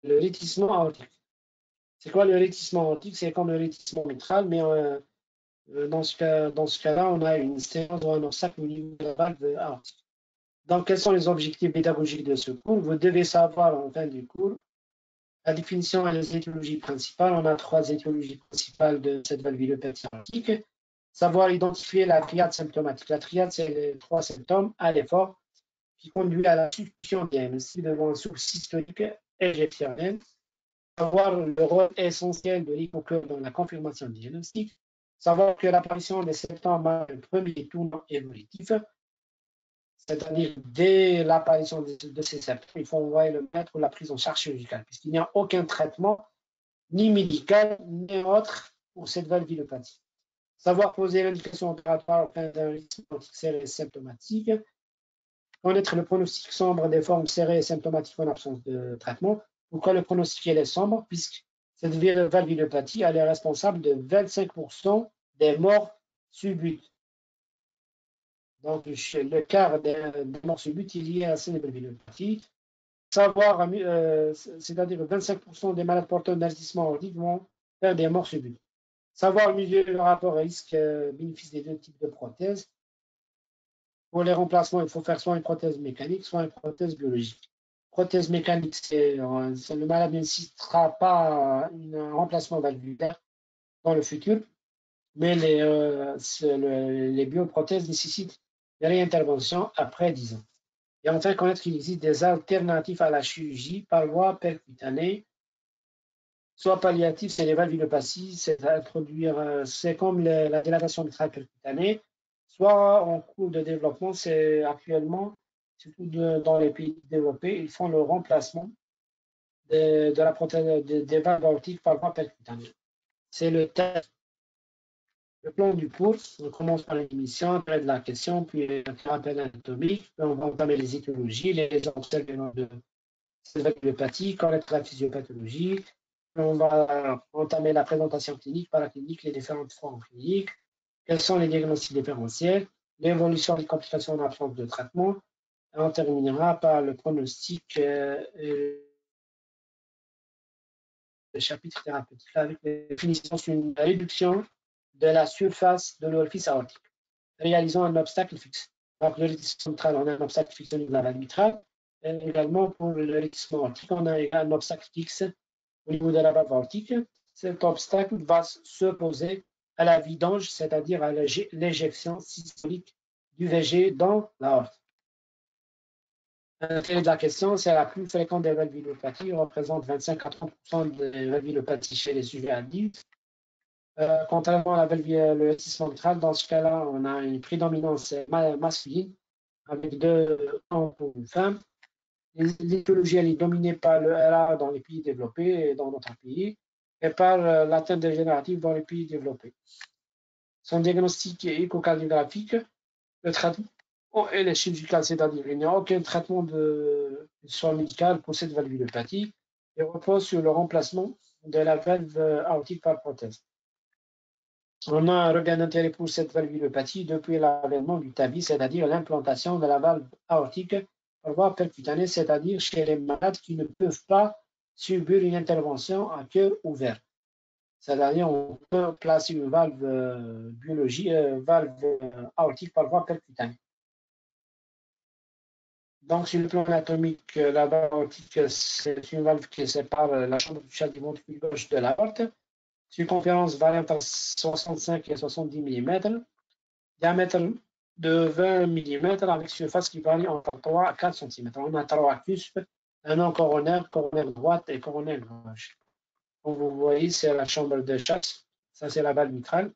le rétissement aortique. C'est quoi le rétissement aortique? C'est comme le rétissement mitral, mais dans ce cas-là, on a une séance ou un obstacle au niveau de la valve aortique. Donc, quels sont les objectifs pédagogiques de ce cours? Vous devez savoir en fin du cours la définition et les étiologies principales. On a 3 étiologies principales de cette valvulopathie aortique. Savoir identifier la triade symptomatique. La triade, c'est les 3 symptômes à l'effort qui conduit à la suspicion diagnostique devant un souffle systolique égyptienne. Savoir le rôle essentiel de l'écho-cœur dans la confirmation diagnostique. Savoir que l'apparition des symptômes a un premier tournant évolutif, c'est-à-dire dès l'apparition de ces symptômes, il faut envoyer le maître ou la prise en charge chirurgicale, puisqu'il n'y a aucun traitement, ni médical, ni autre, pour cette valvulopathie. Savoir poser l'indication opératoire auprès d'un rétissement serré symptomatique. Connaître le pronostic sombre des formes serrées et symptomatiques en absence de traitement. Pourquoi le pronostic est sombre? Puisque cette valvulopathie elle est responsable de 25% des morts subites. Donc, le quart des morts subites est lié à cette valvulopathie. Savoir, c'est-à-dire 25% des malades porteurs d'investissement aortique vont faire des morts subites. Savoir mesurer le rapport risque-bénéfice des 2 types de prothèses. Pour les remplacements, il faut faire soit une prothèse mécanique, soit une prothèse biologique. Prothèse mécanique, le malade ne nécessitera pas un remplacement valvulaire dans le futur, mais les bioprothèses nécessitent des réinterventions après 10 ans. Et enfin, connaître qu'il existe des alternatives à la chirurgie par voie percutanée, soit palliative, c'est les valvulopathies, c'est comme la dilatation mitrale percutanée, soit en cours de développement, c'est actuellement, surtout dans les pays développés, ils font le remplacement de la prothèse des valves aortiques par voie percutanée. C'est le plan du cours. On commence par l'émission, après de la question, puis un rappel anatomique, puis on va entamer les étiologies, les observations de cette valvulopathie, connaître la physiopathologie. On va entamer la présentation clinique par la clinique, les différentes formes cliniques, quels sont les diagnostics différentiels, l'évolution des complications en absence de traitement. Et on terminera par le pronostic le chapitre thérapeutique avec la définition sur une réduction de la surface de l'orifice aortique. Réalisons un obstacle fixe. Donc, le rétissement mitral, on a un obstacle fixe au niveau de la valve mitrale. Et également, pour le rétissement aortique, on a un obstacle fixe au niveau de la valve aortique. Cet obstacle va s'opposer à la vidange, c'est-à-dire à l'éjection systolique du VG dans l'aorte. L'intérêt de la question, c'est la plus fréquente des valvulopathies, représente 25 à 30% des valvulopathies chez les sujets adultes. Contrairement à le rétissement mitral, dans ce cas-là, on a une prédominance masculine avec 2 ans pour une femme. L'éthologie est dominée par le RA dans les pays développés et dans d'autres pays, et par l'atteinte dégénérative dans les pays développés. Son diagnostic est échocardiographique, le traitement et les chirurgical, c'est-à-dire il n'y a aucun traitement de soin médical pour cette valvulopathie et repose sur le remplacement de la valve aortique par prothèse. On a un regain d'intérêt pour cette valvulopathie depuis l'avènement du TAVI, c'est-à-dire l'implantation de la valve aortique par voie percutanée, c'est-à-dire chez les malades qui ne peuvent pas subir une intervention à cœur ouvert. C'est-à-dire on peut placer une valve aortique par voie percutanée. Donc, sur le plan anatomique, la valve aortique, c'est une valve qui sépare la chambre cruciale du ventricule gauche de l'aorte. Circonférence variant entre 65 et 70 mm, diamètre de 20 mm avec surface qui varie entre 3 à 4 cm. On a 3 cuspes, un an coronaire, coronaire droite et coronaire gauche. Comme vous voyez, c'est la chambre de chasse. Ça, c'est la valve mitrale.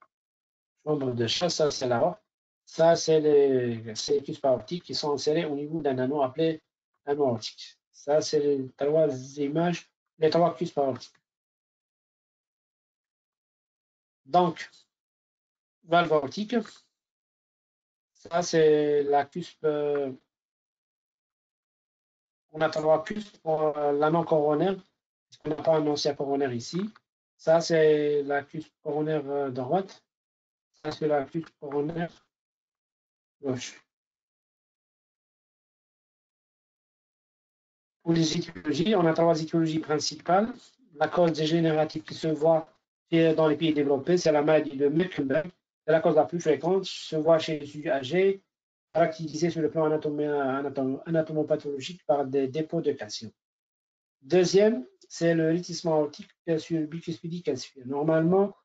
Chambre de chasse, ça, c'est l'aorte. Ça, c'est les cuspes aortiques qui sont insérés au niveau d'un anneau appelé anneau aortique. Ça, c'est les 3 images, les 3 cuspes aortiques. Donc, valve aortique, ça c'est la cuspe, on a 3 cuspes pour l'anneau coronaire, parce qu'on n'a pas un ancien coronaire ici. Ça c'est la cuspe coronaire droite, ça c'est la cuspe coronaire gauche. Pour les étiologies, on a 3 étiologies principales. La cause dégénérative qui se voit dans les pays développés, c'est la maladie de Meckelberg. C'est la cause la plus fréquente, se voit chez les sujets âgés, caractérisée sur le plan anatomopathologique par des dépôts de calcium. Deuxième, c'est le lotissement aortique sur le bicuspidie calcifié. Normalement,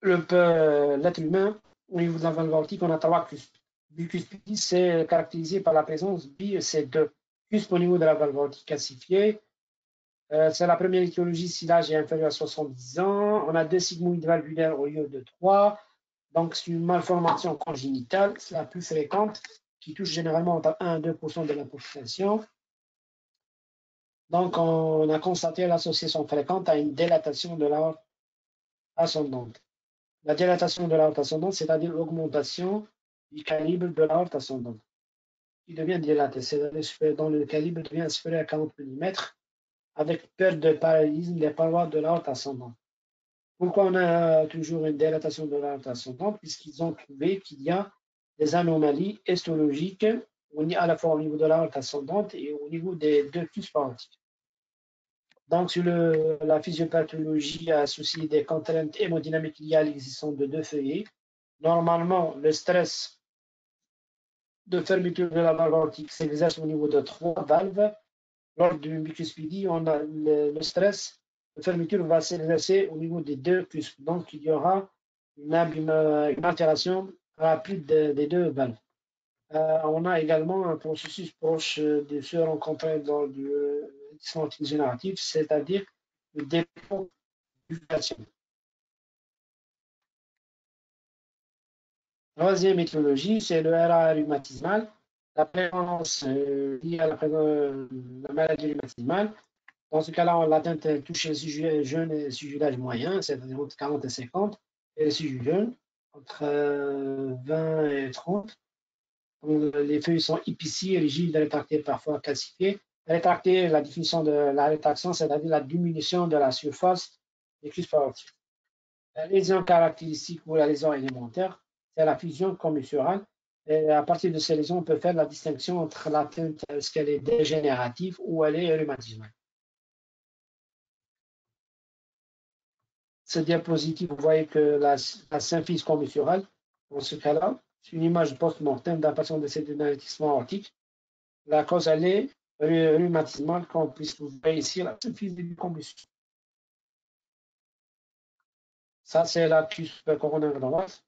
l'être humain, au niveau de la valve aortique, on a 3 cuspes. Bicuspidie, c'est caractérisé par la présence c'est 2 cuspes au niveau de la valve aortique calcifiée. C'est la première étiologie si l'âge est inférieur à 70 ans. On a 2 sigmoïdes valvulaires au lieu de 3. Donc, c'est une malformation congénitale, c'est la plus fréquente, qui touche généralement entre 1 et 2% de la population. Donc, on a constaté l'association fréquente à une dilatation de l'aorte ascendante. La dilatation de l'aorte ascendante, c'est-à-dire l'augmentation du calibre de l'aorte ascendante, qui devient dilatée, c'est-à-dire dont le calibre devient supérieur à 40 mm, avec perte de parallélisme des parois de l'aorte ascendante. Pourquoi on a toujours une dilatation de l'aorte ascendante? Puisqu'ils ont trouvé qu'il y a des anomalies histologiques, à la fois au niveau de l'aorte ascendante et au niveau des 2 cuspes aortiques. Donc, sur la physiopathologie associée des contraintes hémodynamiques liées à l'existence de 2 feuillets, normalement, le stress de fermeture de la valve aortique s'exerce au niveau de 3 valves. Lors d'une bicuspidie, on a le stress de fermeture va s'exercer au niveau des 2 cuspes. Donc, il y aura une altération rapide des 2 valves. On a également un processus proche de se rencontrer dans du lotissement génératif, c'est-à-dire le dépôt du calcium. Troisième étiologie, c'est le RA rhumatismal. La prévalence liée à la maladie rhumatismale. Dans ce cas-là, l'atteinte touche les sujets jeunes et les sujets d'âge moyen, c'est-à-dire entre 40 et 50, et les sujets jeunes, entre 20 et 30. Donc, les feuilles sont épicées, rigides, rétractées, parfois calcifiées. Rétractées, la définition de la rétraction, c'est-à-dire la diminution de la surface des cuspes aortiques. La lésion caractéristique ou la lésion élémentaire, c'est la fusion commissurale. Et à partir de ces lésions, on peut faire la distinction entre l'atteinte, est-ce qu'elle est dégénérative ou elle est rhumatismale. Cette diapositive, vous voyez que la symphyse commissurale, dans ce cas-là, c'est une image post-mortem d'un patient décédé d'un lotissement aortique. La cause, elle est rhumatismale, comme vous voyez ici, la symphyse du combustion. Ça, c'est la cuspe coronaire droite.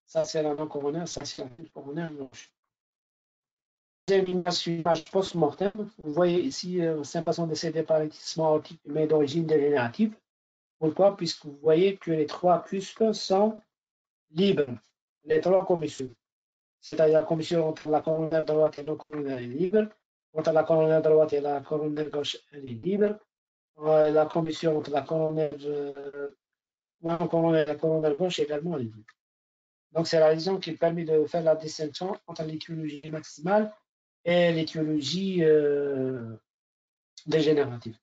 Ça, c'est la non coronaire. Ça, c'est la cuspe coronaire gauche. Deuxième image post-mortem. Vous voyez ici, c'est un patient décédé par lotissement aortique, mais d'origine dégénérative. Pourquoi? Puisque vous voyez que les 3 cuspes sont libres. Les 3 commissions. C'est-à-dire la commission entre la coronaire droite et la coronaire est libre. Entre la coronaire droite et la coronaire gauche, elle est libre. La commission entre la coronaire et la coronaire gauche également est libre. Donc, c'est la lésion qui permet de faire la distinction entre l'étiologie maximale et l'étiologie dégénérative.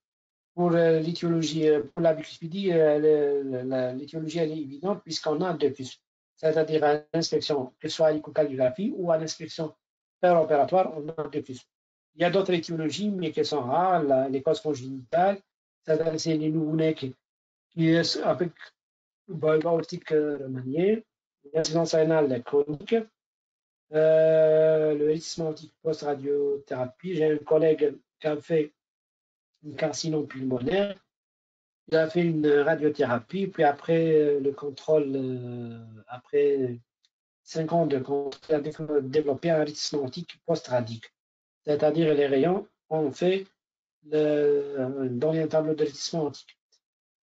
Pour l'étiologie, pour la bicuspidie, l'étiologie elle est évidente puisqu'on a 2 cuspes, c'est-à-dire à l'inspection, que ce soit à l'échocardiographe ou à l'inspection opératoire, on a 2 cuspes. Il y a d'autres étiologies, mais qui sont rares, les causes congénitales, c'est les nouveau-nés qui avec valve aortique remaniée, l'insuffisance rénale chronique, le lotissement aortique post-radiothérapie. J'ai un collègue qui a fait une carcinome pulmonaire. Il a fait une radiothérapie, puis après le contrôle, après 5 ans de contrôle, il a développé un lotissement aortique post-radique. C'est-à-dire les rayons ont fait dans les tableaux de lotissement aortique.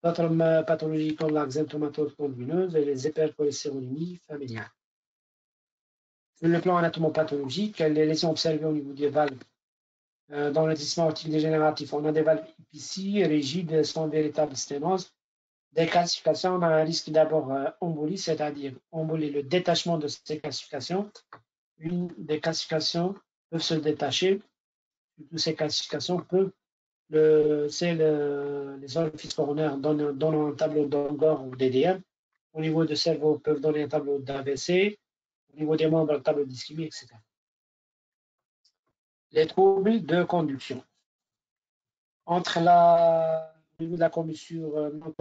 D'autres pathologies comme la xanthomatose condyloneuse et les hypercholestérolémies familiales. Sur le plan anatomopathologique, les lésions observées au niveau des valves dans le lotissement aortique dégénératif, on a des valves épicées, rigides, sans véritable sténose. Des calcifications, on a un risque d'abord embolie, c'est-à-dire embolie, le détachement de ces calcifications. Une des calcifications peuvent se détacher. Toutes ces calcifications peuvent, les orifices coronaires donnent un tableau d'Angor ou d'EDM. Au niveau du cerveau, peuvent donner un tableau d'AVC. Au niveau des membres, un tableau d'ischémie, etc. Les troubles de conduction. Entre au niveau de la commissure non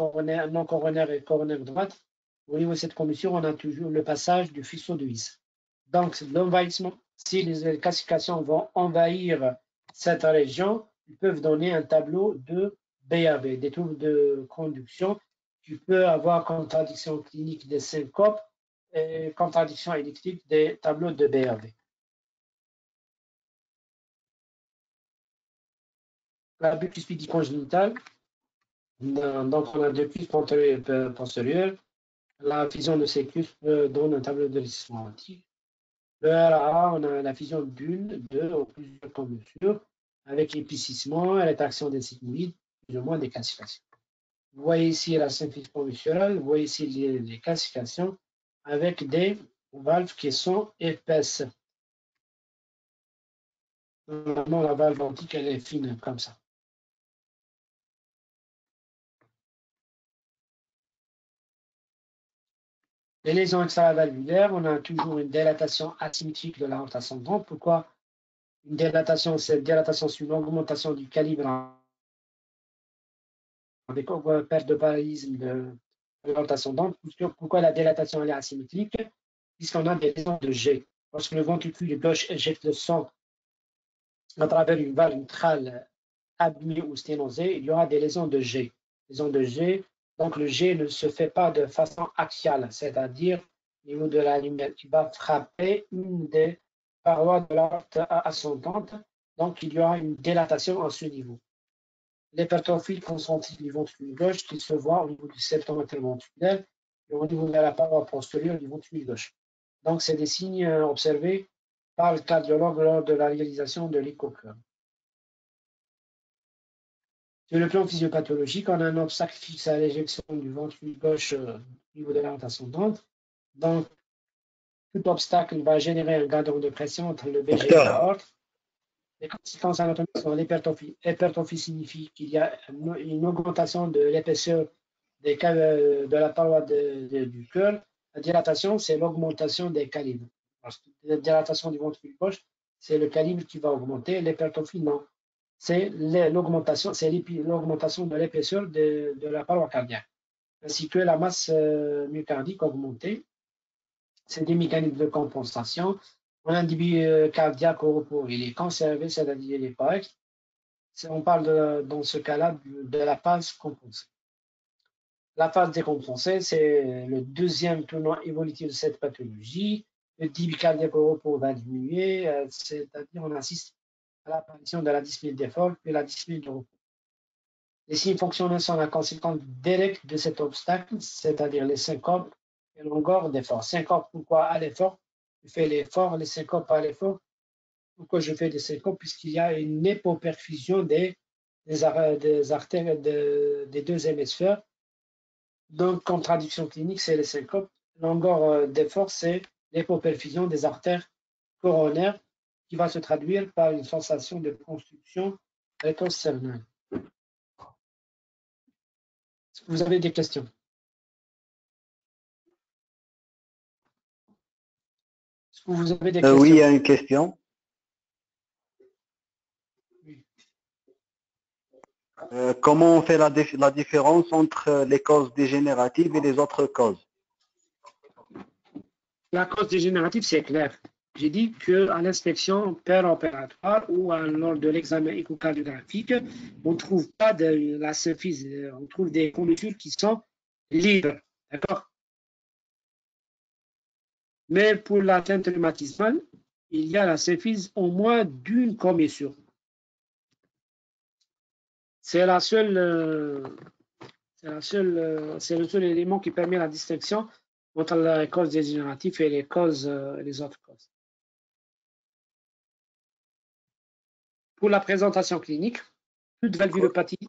coronaire et coronaire droite, au niveau de cette commissure, on a toujours le passage du faisceau de vis. Donc, l'envahissement, si les calcifications vont envahir cette région, ils peuvent donner un tableau de BAV, des troubles de conduction. Tu peux avoir contradiction clinique des syncopes et contradiction électrique des tableaux de BAV. La bicuspidie congénitale, donc on a deux cuisses postérieures. La fusion de ces cuisses donne un tableau de résistance antique. Le RA, on a la fusion d'une, deux ou plusieurs commissures avec l'épaississement et l'attraction des sigmoïdes, plus ou moins des calcifications. Vous voyez ici la symphyse conventionnelle, vous voyez ici les calcifications avec des valves qui sont épaisses. Normalement, la valve antique, elle est fine comme ça. Les lésions extravalvulaires, on a toujours une dilatation asymétrique de la route ascendante. Pourquoi une dilatation? Cette dilatation, c'est une augmentation du calibre avec perte de parallélisme de la route ascendante. Pourquoi la dilatation elle est asymétrique? Puisqu'on a des lésions de G. Lorsque le ventricule gauche éjecte le sang à travers une valve mitrale abîmée ou sténosée, il y aura des lésions de G. Lésions de G. Donc le G ne se fait pas de façon axiale, c'est-à-dire au niveau de la lumière qui va frapper une des parois de la route ascendante. Donc il y aura une dilatation à ce niveau. L'hypertrophie concentrique du ventricule gauche qui se voit au niveau du septum interventriculaire et au niveau de la paroi postérieure du ventricule gauche. Donc, c'est des signes observés par le cardiologue lors de la réalisation de l'échocardiogramme. Sur le plan physiopathologique, on a un obstacle fixe à l'éjection du ventricule gauche au niveau de la route ascendante. Donc, tout obstacle va générer un gradient de pression entre le BG et l'aorte. Les conséquences anatomiques sont l'hypertrophie. Hypertrophie signifie qu'il y a une augmentation de l'épaisseur de la paroi du cœur. La dilatation, c'est l'augmentation des calibres. La dilatation du ventricule gauche, c'est le calibre qui va augmenter. L'hypertrophie, non. C'est l'augmentation de l'épaisseur de la paroi cardiaque, ainsi que la masse myocardique augmentée. C'est des mécanismes de compensation. On a un débit cardiaque au repos, il est conservé, c'est-à-dire il est correct. On parle dans ce cas-là de la phase compensée. La phase décompensée, c'est le deuxième tournant évolutif de cette pathologie. Le débit cardiaque au repos va diminuer, c'est-à-dire on assiste à l'apparition de la dyspnée d'effort puis la dyspnée de repos. Les signes fonctionnels sont la conséquence directe de cet obstacle, c'est-à-dire les syncopes et l'engorge d'effort. Syncope, pourquoi à l'effort? Je fais l'effort, les syncopes à l'effort. Pourquoi je fais des syncopes? Puisqu'il y a une hypoperfusion des artères des deux hémisphères. Donc, comme traduction clinique, c'est les syncopes. L'engorge d'effort, c'est l'hypoperfusion des artères coronaires qui va se traduire par une sensation de constriction rétrosternale. Est-ce que vous avez des questions? Est-ce que vous avez des questions? Oui, il y a une question. Oui. Comment on fait la différence entre les causes dégénératives et les autres causes? La cause dégénérative, c'est clair. J'ai dit qu'à l'inspection péropératoire ou lors de l'examen échocardiographique, on ne trouve pas de la symphyse, on trouve des commissures qui sont libres. D'accord? Mais pour l'atteinte rhumatismale, il y a la symphyse au moins d'une commissure. C'est le seul élément qui permet la distinction entre les causes dégénératives et les autres causes. Pour la présentation clinique, toute valvulopathie,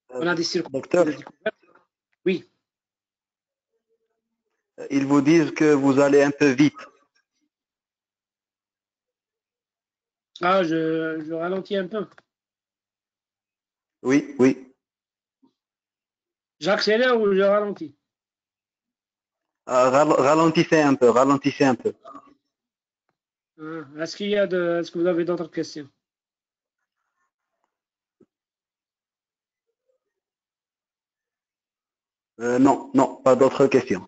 on a des circonstances de découverte. Oui. Ils vous disent que vous allez un peu vite. Ah, je ralentis un peu. Oui, oui. J'accélère ou je ralentis? Ralentissez un peu, ralentissez un peu. Est-ce que vous avez d'autres questions? Non, non, pas d'autres questions.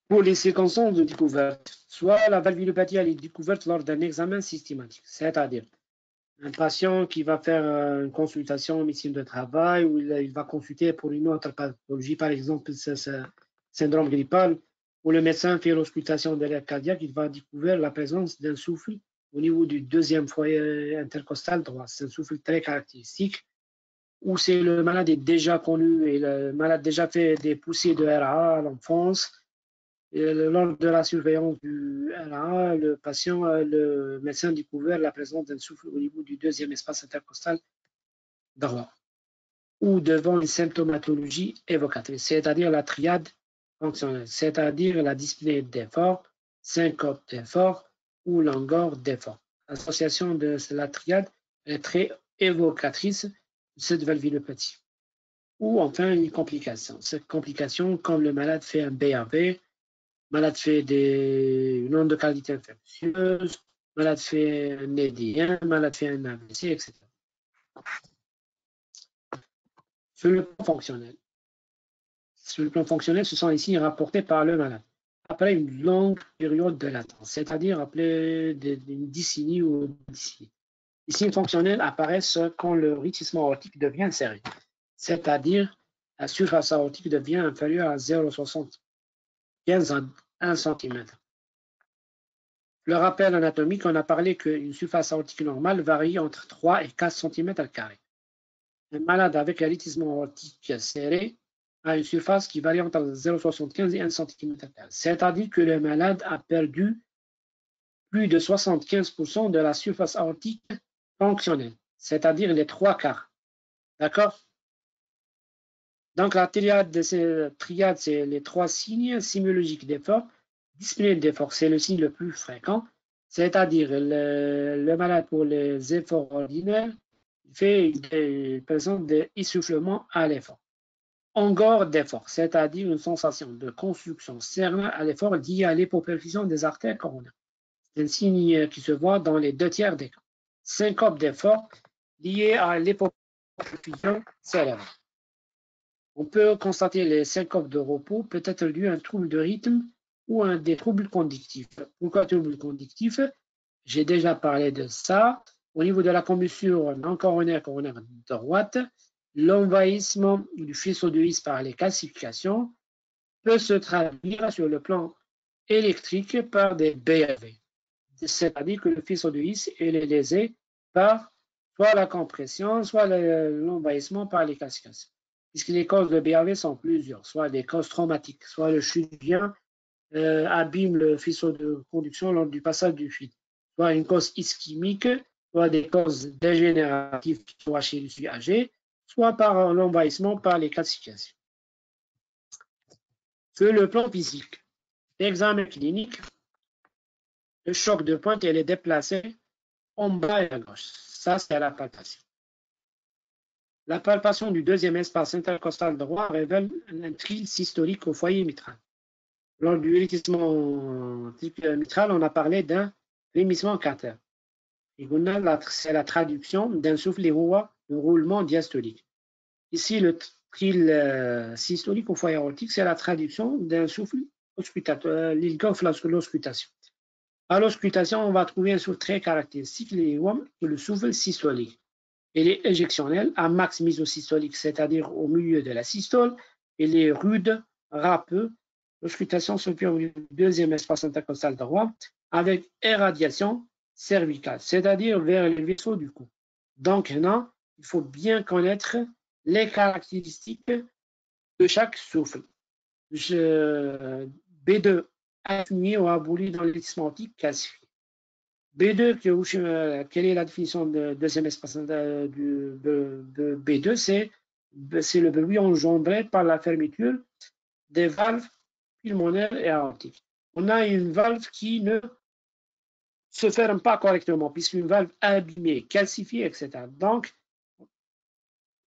Pour les circonstances de découverte, soit la valvulopathie elle est découverte lors d'un examen systématique, c'est-à-dire un patient qui va faire une consultation en médecine de travail ou il va consulter pour une autre pathologie, par exemple ce syndrome grippal, où le médecin fait l'auscultation de l'air cardiaque, il va découvrir la présence d'un souffle au niveau du deuxième foyer intercostal droit. C'est un souffle très caractéristique où c'est le malade est déjà connu et le malade a déjà fait des poussées de RA à l'enfance. Et lors de la surveillance du RA, le médecin a découvert la présence d'un souffle au niveau du deuxième espace intercostal droit ou devant une symptomatologie évocatrice, c'est-à-dire la triade fonctionnelle, c'est-à-dire la dyspnée d'effort, syncope d'effort ou langor d'effort. L'association de la triade est très évocatrice de cette valvulopathie. Ou enfin une complication. Cette complication, comme le malade fait un BAV, malade fait une endocardite infectieuse, malade fait un ED1, malade fait un AVC, etc. Sur le plan fonctionnel, ce sont les signes rapportés par le malade après une longue période de latence, c'est-à-dire après une dyspnée ou une dyspnée. Les signes fonctionnels apparaissent quand le rythme aortique devient serré, c'est-à-dire la surface aortique devient inférieure à 0,75 à 1 cm. Le rappel anatomique, on a parlé qu'une surface aortique normale varie entre 3 et 4 cm². Un malade avec un rythme aortique serré a une surface qui varie entre 0,75 et 1 cm². C'est-à-dire que le malade a perdu plus de 75% de la surface aortique fonctionnelle, c'est-à-dire les 3/4. D'accord? Donc la triade, c'est les trois signes sémiologiques d'effort. Dyspnée d'effort, c'est le signe le plus fréquent, c'est-à-dire le malade pour les efforts ordinaires il présente des essoufflements à l'effort. Angor d'effort, c'est-à-dire une sensation de construction cérébrale à l'effort liée à l'hypoperfusion des artères coronaires. C'est un signe qui se voit dans les 2/3 des cas. Syncope d'effort lié à l'hypoperfusion cérébrale. On peut constater les syncopes de repos, peut-être dû à un trouble de rythme ou à des troubles conductifs. Pourquoi troubles conductifs? J'ai déjà parlé de ça. Au niveau de la commissure non coronaire droite, l'envahissement du faisceau de His par les calcifications peut se traduire sur le plan électrique par des BAV. C'est-à-dire que le faisceau de His est lésé par soit la compression, soit l'envahissement par les calcifications. Puisque les causes de BAV sont plusieurs, soit des causes traumatiques, soit le chute-vient abîme le faisceau de conduction lors du passage du fluide, soit une cause ischémique, soit des causes dégénératives, soit chez le sujet âgé, soit par l'envahissement par les calcifications. Sur le plan physique, l'examen clinique, le choc de pointe, elle est déplacé en bas et à gauche. Ça, c'est la palpation. La palpation du deuxième espace intercostal droit révèle un tril systolique au foyer mitral. Lors du rythme mitral, on a parlé d'un frémissement carter. C'est la traduction d'un souffle et de roulement diastolique. Ici, le tril systolique au foyer aortique, c'est la traduction d'un souffle auscultateur, l'auscultation. À l'auscultation, on va trouver un souffle très caractéristique, le souffle systolique. Il est éjectionnel à max mésosystolique, c'est-à-dire au milieu de la systole. Il est rude, râpeux. L'auscultation se fait au deuxième espace intercostal droit avec irradiation cervicale, c'est-à-dire vers le vaisseau du cou. Donc, non, il faut bien connaître les caractéristiques de chaque souffle. B2, atténué ou aboli dans le rythme aortique calcifié. B2, quelle est la définition de deuxième espace de B2? C'est le bruit engendré par la fermeture des valves pulmonaires et aortiques. On a une valve qui ne se ferme pas correctement, puisqu'une valve abîmée, calcifiée, etc. Donc,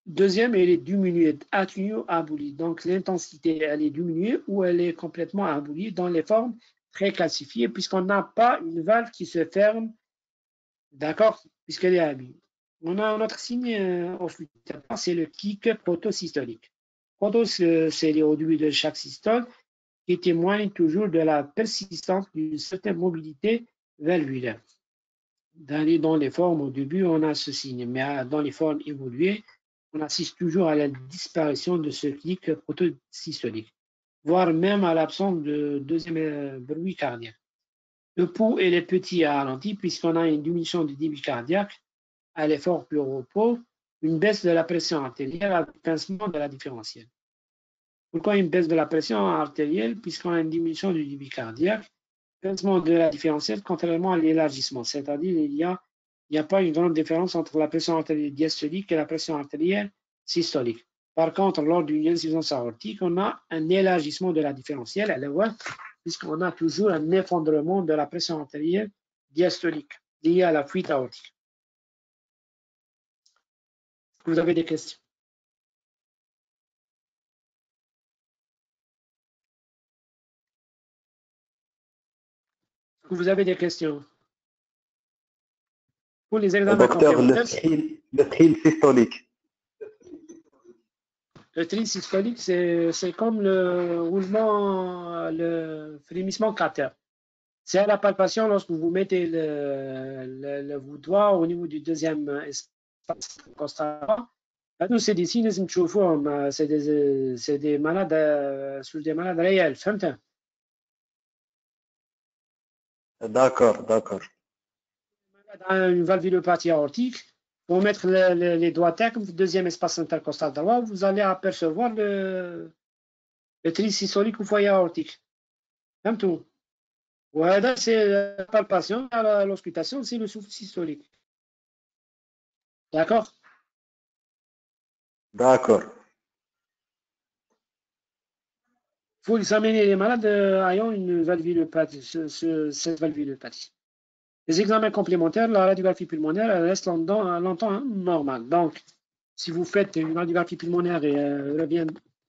deuxième, elle est diminuée, atténuée, abolie. Donc, l'intensité, elle est diminuée ou elle est complètement abolie dans les formes très calcifié puisqu'on n'a pas une valve qui se ferme, d'accord, puisqu'elle est abîmée. On a un autre signe auscultateur, c'est le kick protosystolique. Proto, c'est au début de chaque systole qui témoigne toujours de la persistance d'une certaine mobilité valvulaire. Dans les formes, au début, on a ce signe, mais dans les formes évoluées, on assiste toujours à la disparition de ce clic protosystolique, voire même à l'absence de deuxième bruit cardiaque. Le pouls est petit à ralenti puisqu'on a une diminution du débit cardiaque à l'effort plus repos, une baisse de la pression artérielle à pincement de la différentielle. Pourquoi une baisse de la pression artérielle? Puisqu'on a une diminution du débit cardiaque, pincement de la différentielle, contrairement à l'élargissement, c'est-à-dire il n'y a pas une grande différence entre la pression artérielle diastolique et la pression artérielle systolique. Par contre, lors d'une insuffisance aortique, on a un élargissement de la différentielle, puisqu'on a toujours un effondrement de la pression artérielle diastolique lié à la fuite aortique. Vous avez des questions? Vous avez des questions? Pour les examens complémentaires, le thrill systolique. Le thrill systolique, c'est comme le roulement, le frémissement cardiaque. C'est à la palpation lorsque vous mettez vos doigts au niveau du deuxième espace constamment. C'est des signes c'est des malades sur des malades réels. D'accord, d'accord. Une valvulopathie aortique, pour mettre les doigts termes, deuxième espace intercostal droit, vous allez apercevoir le thrill systolique au foyer aortique. Comme tout. Ouais, c'est la palpation, l'auscultation, c'est le souffle systolique. D'accord? D'accord. Il faut examiner les malades ayant une valvulopathie, cette valvulopathie. Les examens complémentaires, la radiographie pulmonaire, elle reste longtemps normale. Donc, si vous faites une radiographie pulmonaire et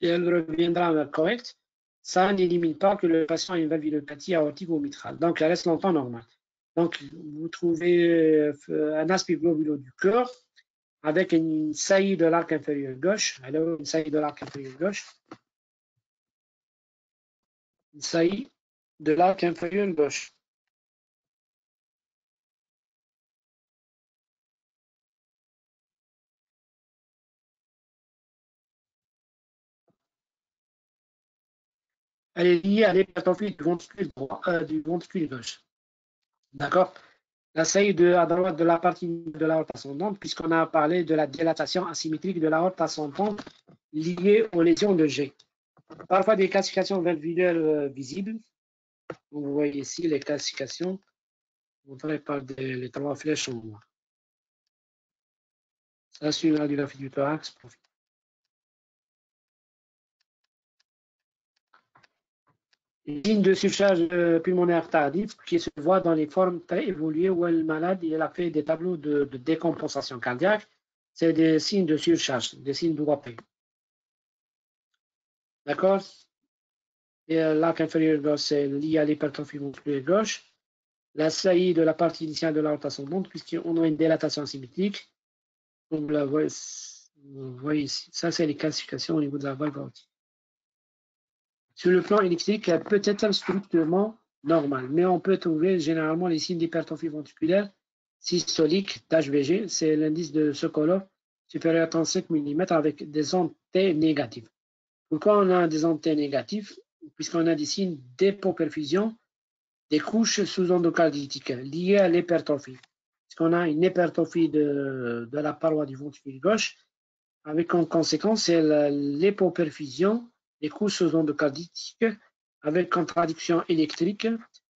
elle reviendra correcte, ça n'élimine pas que le patient a une valvulopathie aortique ou mitrale. Donc, elle reste longtemps normale. Donc, vous trouvez un aspect globuleux du cœur avec une saillie de l'arc inférieur gauche. Alors, une saillie de l'arc inférieur gauche. Une saillie de l'arc inférieur gauche. Elle est liée à l'hypertrophie du ventricule gauche. D'accord? La saillie à droite de la partie de l'aorte ascendante, puisqu'on a parlé de la dilatation asymétrique de l'aorte ascendante liée aux lésions de G. Parfois des calcifications valvulaires visibles. Vous voyez ici les calcifications montrées par les trois flèches en noir. Ça, c'est une radiographie du thorax. Signe de surcharge pulmonaire tardive qui se voit dans les formes très évoluées où le malade il a fait des tableaux de décompensation cardiaque. C'est des signes de surcharge, des signes de WAP. D'accord? Et l'arc inférieur gauche, c'est lié à l'hypertrophie musculaire gauche. La saillie de la partie initiale de l'aorte ascendante, puisqu'on a une dilatation asymétrique. Comme vous voyez ici, ça c'est les calcifications au niveau de la valve aortique. Sur le plan électrique, elle peut être strictement normale, mais on peut trouver généralement les signes d'hypertrophie ventriculaire systolique d'HVG, c'est l'indice de Sokolov supérieur à 35 mm avec des ondes T négatives. Pourquoi on a des ondes T négatives? Puisqu'on a des signes d'hypoperfusion des couches sous-endocardiques liées à l'hypertrophie. Puisqu'on a une hypertrophie de la paroi du ventricule gauche, avec en conséquence l'hypoperfusion des couches sous-endocardiques avec contradiction électrique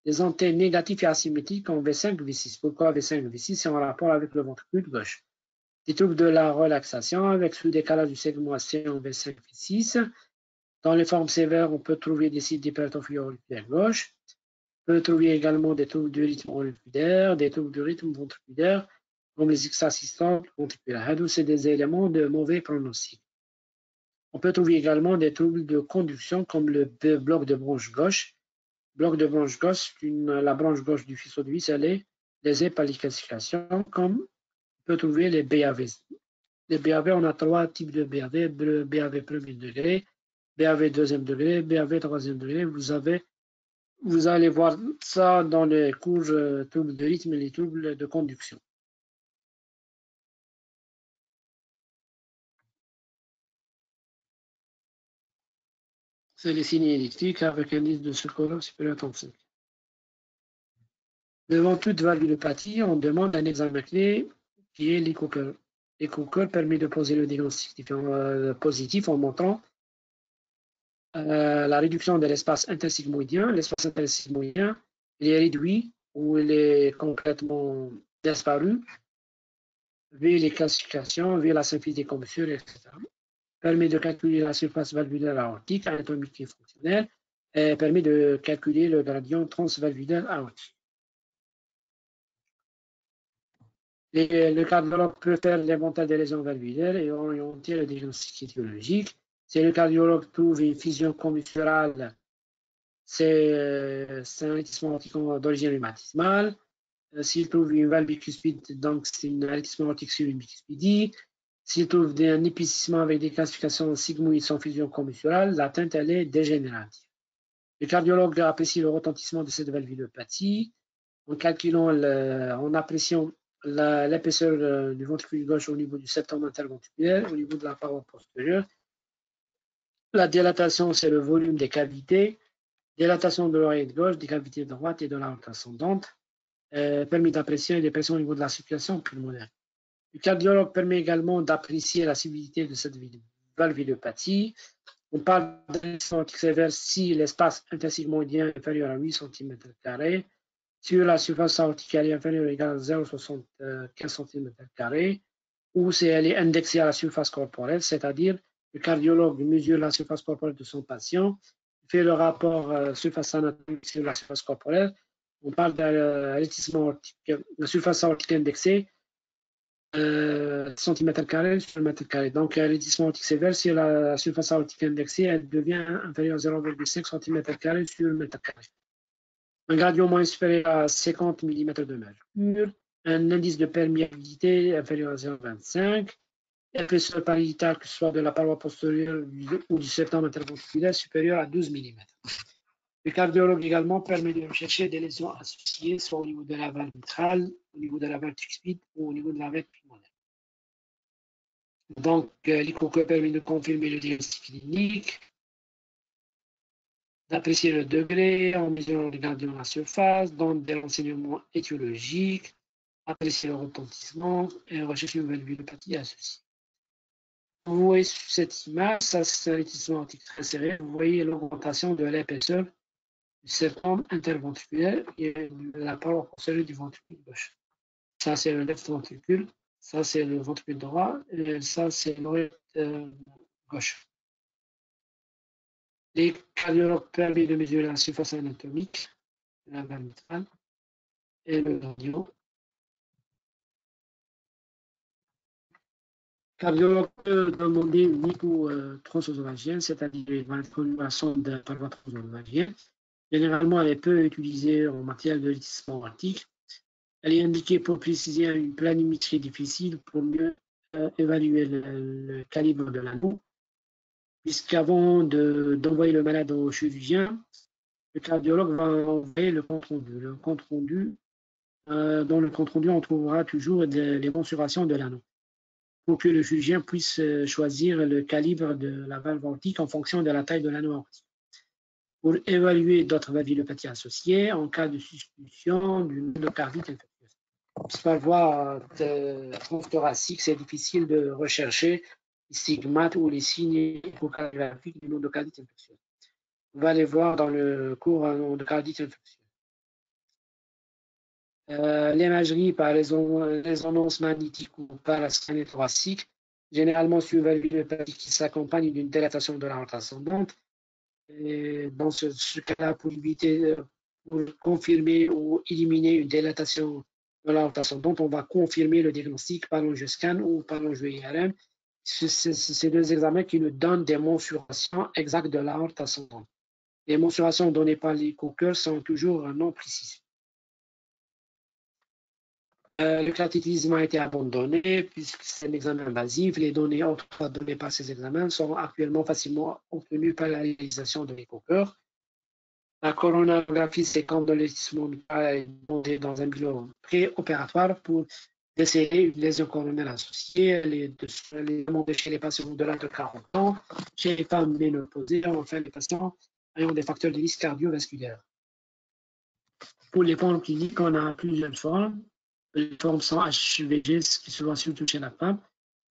des antennes négatives et asymétriques en V5, V6. Pourquoi V5, V6? C'est en rapport avec le ventricule gauche. Des troubles de la relaxation avec sous-décalage du segment AC en V5, V6. Dans les formes sévères, on peut trouver des signes d'hypertrophie auriculaire gauche. On peut trouver également des troubles du rythme auriculaire, des troubles du rythme ventriculaire, comme les extrasystoles ventriculaires. C'est des éléments de mauvais pronostic. On peut trouver également des troubles de conduction comme le bloc de bronche gauche, bloc de branche gauche, la branche gauche du faisceau de vis, elle est lésée par les calcifications, comme on peut trouver les BAV. Les BAV, on a 3 types de BAV, BAV premier degré, BAV deuxième degré, BAV troisième degré. Vous allez voir ça dans les cours troubles de rythme et les troubles de conduction. C'est les signes électriques avec un indice de secours supérieur à 35. Devant toute valvulopathie, on demande un examen clé qui est l'écho-cœur. L'écho-cœur permet de poser le diagnostic positif en montrant la réduction de l'espace intersigmoïdien. L'espace intersigmoïdien, il est réduit ou il est complètement disparu vu les classifications, vu la simplicité comme sur, etc. Permet de calculer la surface valvulaire aortique anatomique et fonctionnelle et permet de calculer le gradient transvalvulaire aortique. Le cardiologue peut faire l'inventaire des lésions valvulaires et orienter le diagnostic étiologique. Si le cardiologue trouve une fusion commissurale, c'est un ralentissement aortique d'origine rhumatismale. S'il trouve une valve bicuspide, donc c'est un ralentissement aortique sur une bicuspidie. S'il trouve un épaississement avec des classifications sigmoïdes sans fusion commissurale, l'atteinte elle est dégénérative. Le cardiologue apprécie le retentissement de cette valvulopathie en calculant, en appréciant l'épaisseur du ventricule gauche au niveau du septum interventriculaire, au niveau de la paroi postérieure. La dilatation, c'est le volume des cavités. Dilatation de l'oreille gauche, des cavités droites et de l'aorte ascendante. Permet d'apprécier les pressions au niveau de la circulation pulmonaire. Le cardiologue permet également d'apprécier la civilité de cette valvulopathie. On parle d'un aortique sévère si l'espace intersigmoïdien est inférieur à 8 cm², sur la surface aortique elle est inférieure ou égale à 0,75 cm², ou si elle est indexée à la surface corporelle, c'est-à-dire le cardiologue mesure la surface corporelle de son patient, fait le rapport surface anatomique sur la surface corporelle. On parle d'un ralentissement aortique, la surface aortique indexée, centimètre carré sur mètre carré. Donc, un ralentissement aortique sévère, si la surface aortique indexée, elle devient inférieure à 0,5 cm² sur mètre carré. Un gradient moins supérieur à 50 mm de mercure, un indice de perméabilité inférieur à 0,25, épaisseur pariétale, que ce soit de la paroi postérieure ou du septum interventriculaire, supérieur à 12 mm. Le cardiologue également permet de rechercher des lésions associées, soit au niveau de la valve mitrale, au niveau de la valve tricuspide ou au niveau de la veine pulmonaire. Donc, l'écho-cœur permet de confirmer le diagnostic clinique, d'apprécier le degré en mesurant le gradient à la surface, donner des renseignements étiologiques, apprécier le retentissement et rechercher une valvulopathie associée. Vous voyez sur cette image, ça c'est un ralentissement aortique très serré. Vous voyez l'augmentation de l'épaisseur du septum interventriculaire et de la paroi postérieure du ventricule gauche. Ça c'est le left ventricule, ça c'est le ventricule droit et ça c'est l'oreille gauche. Les cardiologues permettent de mesurer la surface anatomique de la valve mitrale et le gradient. Le cardiologue peut demander une hypotransosovagienne, c'est-à-dire une valvulation de paroi transosovagienne. Généralement, elle est peu utilisée en matière de ralentissement aortique. Elle est indiquée pour préciser une planimétrie difficile pour mieux évaluer le calibre de l'anneau. Puisqu'avant d'envoyer le malade au chirurgien, le cardiologue va envoyer le compte rendu. Dans le compte rendu, on trouvera toujours les mensurations de l'anneau pour que le chirurgien puisse choisir le calibre de la valve aortique en fonction de la taille de l'anneau aortique. Pour évaluer d'autres valvulopathies associées en cas de suspicion d'une endocardite infectieuse. Par voie transthoracique, c'est difficile de rechercher les stigmates ou les signes échocardiographiques d'une endocardite infectieuse. On va les voir dans le cours endocardite infectieuse. L'imagerie par résonance magnétique ou par la scanner thoracique, généralement sur une valvulopathie qui s'accompagne d'une dilatation de l'aorte ascendante. Et dans ce cas-là, pour confirmer ou éliminer une dilatation de l'aorte ascendante, on va confirmer le diagnostic par l'angioscan ou par l'angio-IRM. C'est deux examens qui nous donnent des mensurations exactes de l'aorte ascendante. Les mensurations données par l'échocœur sont toujours non précises. Le catétérisme a été abandonné puisque c'est un examen invasif. Les données autrefois données par ces examens sont actuellement facilement obtenues par la réalisation de l'échocœur. La coronarographie, c'est quand l'endollissement est demandé dans un bilan préopératoire pour déceler une lésion coronaire associée. Les demandées chez les patients au-delà de 40 ans, chez les femmes ménopausées, enfin les patients ayant des facteurs de risque cardiovasculaire. Pour les formes cliniques, on a plusieurs formes. Les formes sont HVG, ce qui se voit surtout chez la femme.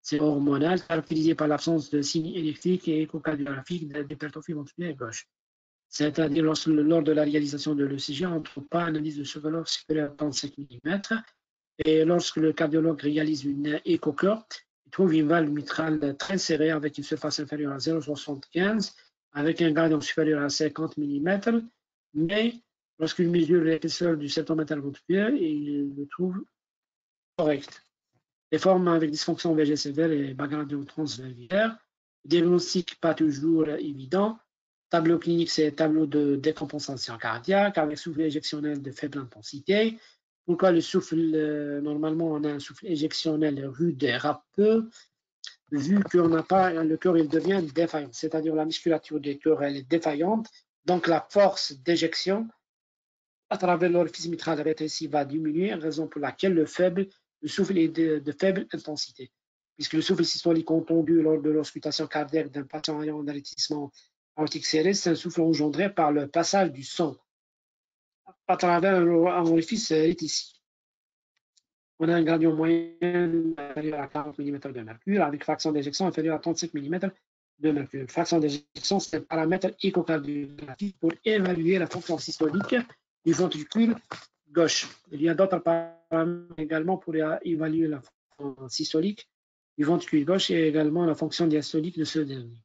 C'est hormonal, caractérisé par l'absence de signes électriques et échocardiographiques d'hypertrophie ventriculaire gauche. C'est-à-dire lors de la réalisation de l'ECG, on ne trouve pas un indice de chevaleure supérieur à 35 mm. Et lorsque le cardiologue réalise une écho-cœur, il trouve une valve mitrale très serrée avec une surface inférieure à 0,75, avec un gradient supérieur à 50 mm. Mais lorsqu'il mesure l'épaisseur du septum interventriculaire, il le trouve correct. Les formes avec dysfonction VG sévère et bas gradient transvalvulaire. Diagnostic pas toujours évident. Tableau clinique, c'est tableau de décompensation cardiaque avec souffle éjectionnel de faible intensité. Pourquoi le souffle, normalement, on a un souffle éjectionnel rude et râpeux, vu qu'on n'a pas, le cœur, il devient défaillant, c'est-à-dire la musculature du cœur, elle est défaillante, donc la force d'éjection à travers l'orifice mitral rétréci va diminuer, raison pour laquelle le souffle est de faible intensité. Puisque le souffle systolique entendu lors de l'auscultation cardiaque d'un patient ayant un ralentissement aortique serré, c'est un souffle engendré par le passage du sang à travers un orifice rétréci. On a un gradient moyen inférieur à 40 mm de mercure avec fraction d'éjection inférieure à 35 mm de mercure. Fraction d'éjection, c'est un paramètre échocardiographique pour évaluer la fonction systolique du ventricule gauche. Il y a d'autres paramètres également pour évaluer la fonction systolique du ventricule gauche et également la fonction diastolique de ce dernier.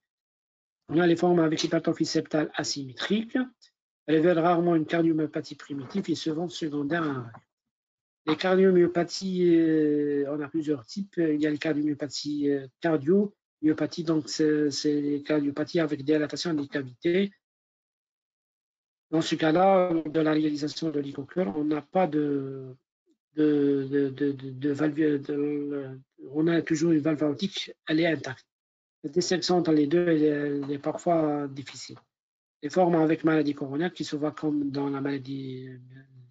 On a les formes avec hypertrophie septale asymétrique. Elles révèlent rarement une cardiomyopathie primitive et souvent secondaire à un règne. Les cardiomyopathies, on a plusieurs types. Il y a les cardiomyopathies cardiomyopathie, donc c'est les cardiopathies avec dilatation des cavités. Dans ce cas-là, de la réalisation de l'échocœur, on n'a pas de valve, on a toujours une valve aortique, elle est intacte. La dissection entre les deux elle est parfois difficile. Les formes avec maladie coronaire, qui se voient comme dans la maladie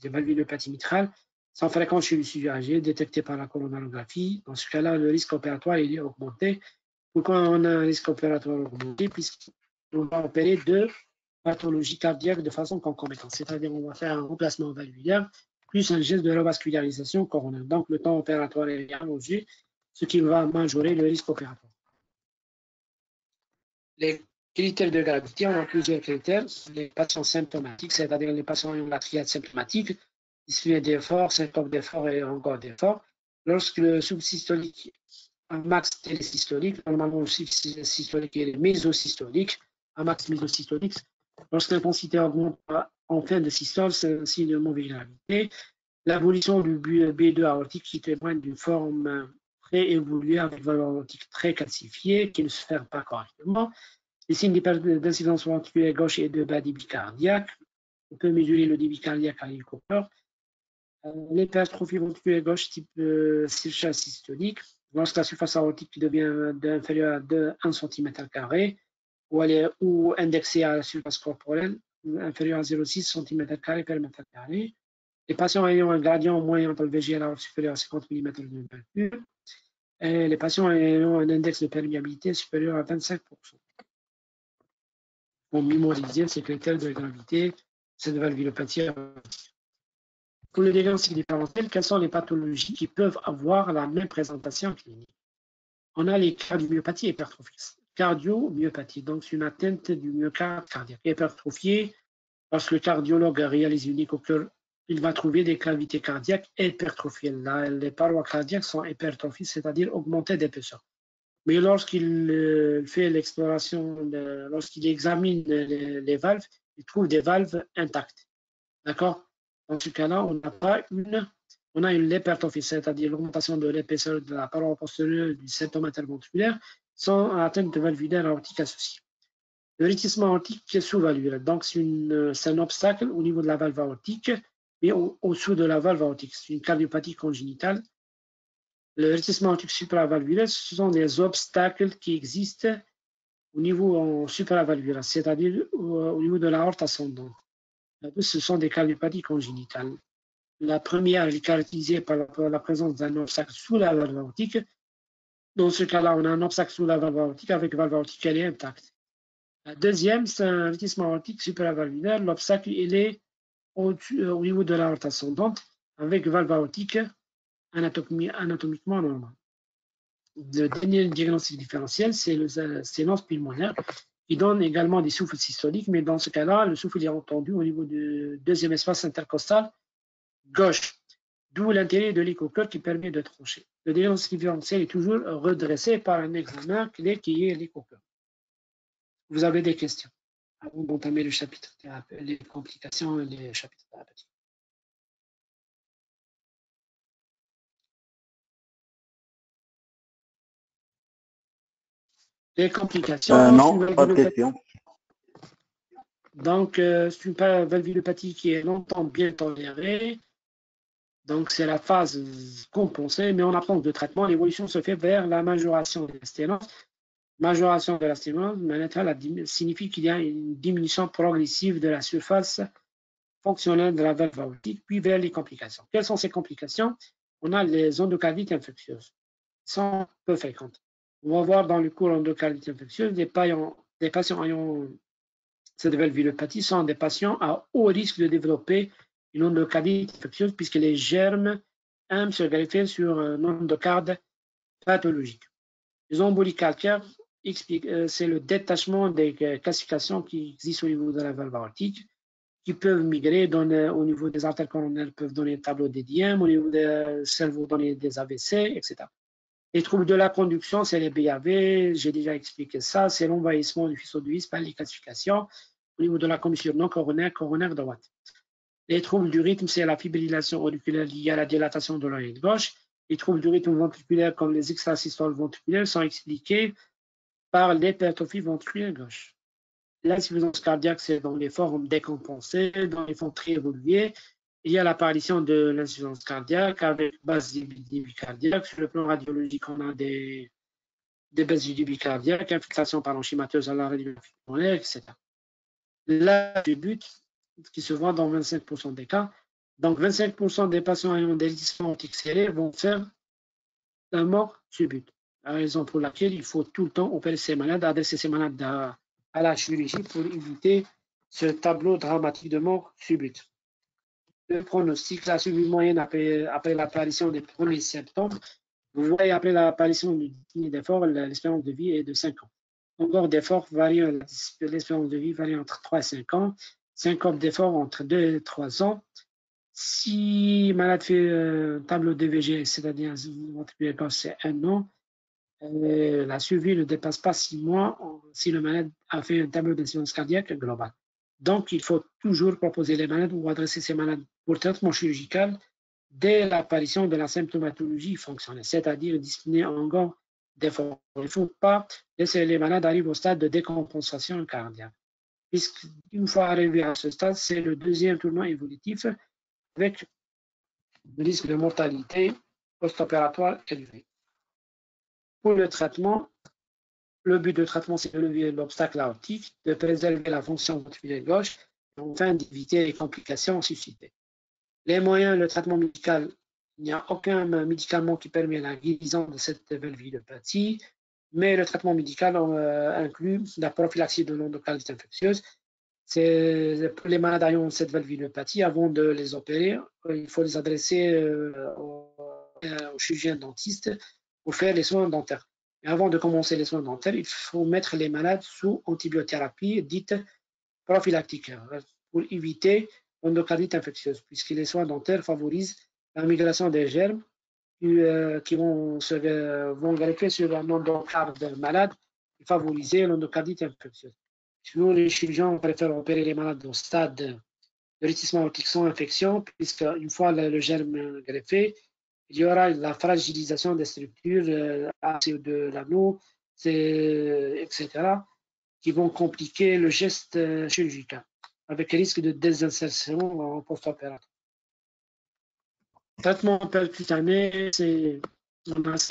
des valvulopathies mitrales, sont fréquentes chez le sujet âgé, détectées par la coronarographie. Dans ce cas-là, le risque opératoire il est augmenté. Pourquoi on a un risque opératoire augmenté? Puisqu'on va opérer deux pathologies cardiaques de façon concomitante. C'est-à-dire on va faire un remplacement valvulaire plus un geste de revascularisation coronaire. Donc le temps opératoire est allongé, ce qui va majorer le risque opératoire. Les critères de gravité, on a plusieurs critères. Les patients symptomatiques, c'est-à-dire les patients ayant la triade symptomatique, dyspnée d'effort, symptômes d'effort et encore d'effort. Lorsque le souffle systolique, un max télésystolique, normalement le souffle systolique est mésosystolique, un max mésosystolique, lorsque l'intensité augmente en fin de systole, c'est un signe de mauvaise gravité. L'évolution du B2 aortique qui témoigne d'une forme très évoluée avec valeur aortique très calcifiée qui ne se ferme pas correctement. Les signes d'incidence ventriculaire gauche et de bas débit cardiaque. On peut mesurer le débit cardiaque à l'échocœur. L'hypertrophie ventriculaire gauche type surcharge systolique. Lorsque la surface aortique devient inférieure à 1 cm² ou indexée à la surface corporelle inférieure à 0,6 cm² par mètre carré. Les patients ayant un gradient moyen entre le VG et la supérieur à 50 mm de mercure. Et les patients ayant un index de perméabilité supérieur à 25%. Pour mémoriser ces critères de gravité, cette valvulopathie. Pour le diagnostic différentiel, quelles sont les pathologies qui peuvent avoir la même présentation clinique? On a les cardiomyopathies hypertrophiques. Cardiomyopathie, donc c'est une atteinte du myocarde cardiaque hypertrophié. Lorsque le cardiologue réalise une échocœur, il va trouver des cavités cardiaques hypertrophiées. Là, les parois cardiaques sont hypertrophiées, c'est-à-dire augmentées d'épaisseur. Mais lorsqu'il fait l'exploration, lorsqu'il examine les valves, il trouve des valves intactes. D'accord? Dans ce cas-là, on a une hypertrophie, c'est-à-dire l'augmentation de l'épaisseur de la paroi postérieure du septum interventriculaire sans atteinte de valvulaire aortique associée. Le rétissement aortique sous-valvulaire, donc c'est un obstacle au niveau de la valve aortique, mais au-dessous de la valve aortique. C'est une cardiopathie congénitale. Le rétissement aortique supravalvulaire, ce sont des obstacles qui existent au niveau supravalvulaire, c'est-à-dire au niveau de l'aorte ascendante. Ce sont des cardiopathies congénitales. La première est caractérisée par la présence d'un obstacle sous la valve aortique. Dans ce cas-là, on a un obstacle sous la valve aortique avec valve aortique elle est intacte. La deuxième, c'est un rétissement aortique supravalvulaire. L'obstacle, il est au niveau de l'aorte ascendante avec valve aortique anatomiquement normale. Le dernier diagnostic différentiel, c'est le sénance pulmonaire qui donne également des souffles systoliques, mais dans ce cas-là, le souffle est entendu au niveau du deuxième espace intercostal gauche, d'où l'intérêt de l'échocœur qui permet de trancher. Le diagnostic différentiel est toujours redressé par un examen clé qui est l'échocœur. Vous avez des questions avant d'entamer le chapitre, les complications et les chapitres thérapeutiques. Les complications. Non, pas de question. Donc, c'est une valvulopathie qui est longtemps bien tolérée. Donc, c'est la phase compensée, mais en absence de traitement, l'évolution se fait vers la majoration de la sténose. Majoration de la sténose signifie qu'il y a une diminution progressive de la surface fonctionnelle de la valve aortique, puis vers les complications. Quelles sont ces complications? On a les endocardites infectieuses, qui sont peu fréquentes. On va voir dans le cours endocardite infectieuse des patients ayant cette valvulopathie sont des patients à haut risque de développer une endocardite infectieuse puisque les germes aiment se greffer sur un endocarde pathologique. Les embolies calcaires, c'est le détachement des calcifications qui existent au niveau de la valve aortique, qui peuvent migrer au niveau des artères coronaires, peuvent donner un tableau d'édième, au niveau des cerveaux, donner des AVC, etc. Les troubles de la conduction, c'est les BAV, j'ai déjà expliqué ça, c'est l'envahissement du faisceau de His par les calcifications au niveau de la commissure non coronaire, coronaire droite. Les troubles du rythme, c'est la fibrillation auriculaire liée à la dilatation de l'oreille gauche. Les troubles du rythme ventriculaire, comme les extrasystoles ventriculaires, sont expliqués par l'hypertrophie ventriculaire gauche. L'insuffisance cardiaque, c'est dans les formes décompensées, dans les formes très évoluées. Il y a l'apparition de l'insuffisance cardiaque avec baisse du débit cardiaque. Sur le plan radiologique, on a des baisses du débit cardiaque, infiltration parenchymateuse à la radiographie pulmonaire, etc. Là, du but qui se voit dans 25% des cas. Donc, 25% des patients ayant des rétissements aortiques serrés vont faire la mort subite. La raison pour laquelle il faut tout le temps opérer ces malades, adresser ces malades à la chirurgie pour éviter ce tableau dramatique de mort subite. Le pronostic, la survie moyenne après l'apparition des premiers symptômes, vous voyez après l'apparition du dîner d'effort, l'espérance de vie est de 5 ans. Encore d'effort varie, l'espérance de vie varie entre 3 et 5 ans. Syncope d'effort entre 2 et 3 ans. Si malade fait un tableau DVG, c'est-à-dire ventriculaire gauche, c'est 1 an. La survie ne dépasse pas 6 mois si le malade a fait un tableau d'insuffisance cardiaque globale. Donc, il faut toujours proposer les malades ou adresser ces malades pour traitement chirurgical dès l'apparition de la symptomatologie fonctionnelle, c'est-à-dire discipliner encore d'efforts. Il ne faut pas laisser les malades arriver au stade de décompensation cardiaque. Puisqu'une fois arrivé à ce stade, c'est le deuxième tournant évolutif avec le risque de mortalité post-opératoire élevé. Pour le traitement, le but de traitement, c'est de lever l'obstacle aortique, de préserver la fonction ventriculaire gauche, et enfin d'éviter les complications suscitées. Les moyens, le traitement médical, il n'y a aucun médicament qui permet la guérison de cette valvulopathie, mais le traitement médical inclut la prophylaxie de l'endocardite infectieuse. C'est pour les malades ayant cette valvulopathie, avant de les opérer, il faut les adresser au chirurgien dentiste pour faire les soins dentaires. Et avant de commencer les soins dentaires, il faut mettre les malades sous antibiothérapie dite prophylactique pour éviter l'endocardite infectieuse, puisque les soins dentaires favorisent la migration des germes qui vont greffer sur un endocarde malade et favoriser l'endocardite infectieuse. Sinon, les chirurgiens préfèrent opérer les malades au stade de rétissement aortique sans infection, puisqu'une fois le germe greffé, il y aura la fragilisation des structures de l'anneau, etc. qui vont compliquer le geste chirurgical, avec risque de désinsertion en post-opératoire. Traitement percutané, c'est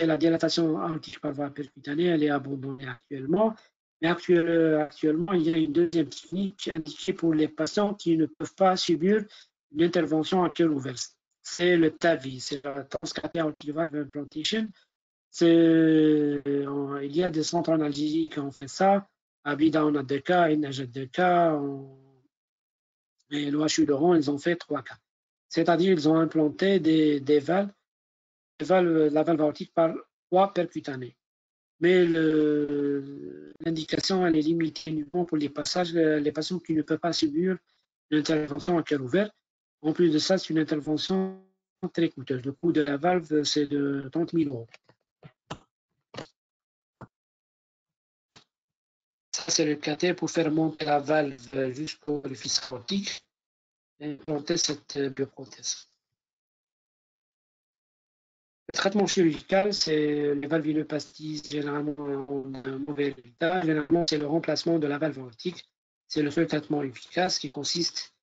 la dilatation aortique par voie percutanée, elle est abandonnée actuellement. Mais actuellement, il y a une deuxième technique indiquée pour les patients qui ne peuvent pas subir une intervention à cœur ouvert. C'est le TAVI, c'est la Transcatheter Aortic Valve Implantation. Il y a des centres analgésiques qui ont fait ça. À Bida, on a 2 cas, à Inaj 2 cas, et l'OHU de Rouen, ils ont fait 3 cas. C'est-à-dire qu'ils ont implanté des valves, la valve aortique par voie percutanée. Mais l'indication, elle est limitée uniquement pour les patients qui ne peuvent pas subir une intervention à cœur ouvert. En plus de ça, c'est une intervention très coûteuse. Le coût de la valve, c'est de 30 000 €. Ça, c'est le cathé pour faire monter la valve jusqu'au orifice aortique et implanter cette bioprothèse. Le traitement chirurgical, c'est les valvuloplasties, généralement ont un mauvais résultat. Généralement, c'est le remplacement de la valve aortique. C'est le seul traitement efficace qui consiste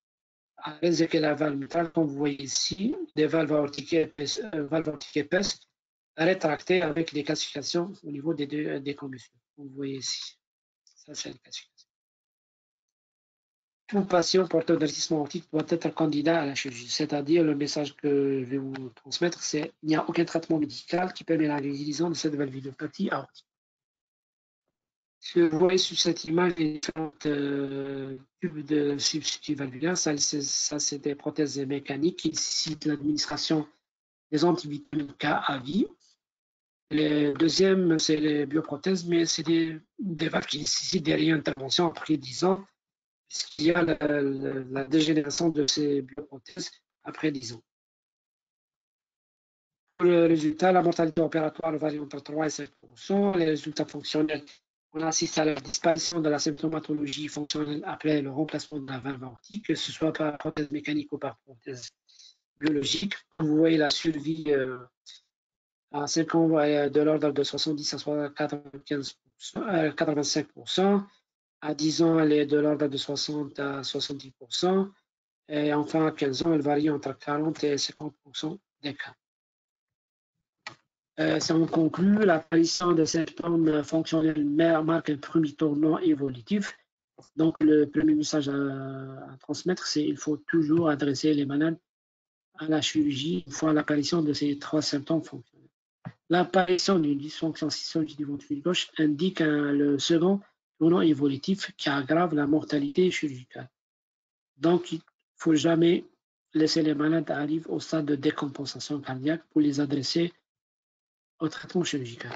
à réséquer la valve mitrale, comme vous voyez ici, des valves aortiques épaisses rétractées avec des calcifications au niveau des convolutions. Vous voyez ici. Ça, c'est la calcification. Tout patient porteur d'enrichissement aortique doit être candidat à la chirurgie. C'est-à-dire, le message que je vais vous transmettre, c'est qu'il n'y a aucun traitement médical qui permet la guérison de cette valvulopathie aortique. Ce que vous voyez sur cette image, les différentes tubes de substituts valvulaires, ça c'est des prothèses mécaniques qui nécessitent l'administration des antivitamines K à vie. Le deuxième, c'est les bioprothèses, mais c'est des valves qui nécessitent des réinterventions après 10 ans, puisqu'il y a la dégénération de ces bioprothèses après 10 ans. Pour le résultat, la mortalité opératoire varie entre 3 et 5%. Les résultats fonctionnels, on assiste à la disparition de la symptomatologie fonctionnelle après le remplacement de la valve aortique, que ce soit par prothèse mécanique ou par prothèse biologique. Vous voyez la survie à 5 ans de l'ordre de 70 à 85%. À 10 ans, elle est de l'ordre de 60 à 70%. Et enfin, à 15 ans, elle varie entre 40 et 50% des cas. Si on conclut, l'apparition de symptômes fonctionnels marque un premier tournant évolutif. Donc, le premier message à transmettre, c'est qu'il faut toujours adresser les malades à la chirurgie une fois l'apparition de ces 3 symptômes fonctionnels. L'apparition d'une dysfonction systolique du ventricule gauche indique le second tournant évolutif qui aggrave la mortalité chirurgicale. Donc, il ne faut jamais laisser les malades arriver au stade de décompensation cardiaque pour les adresser au traitement chirurgical.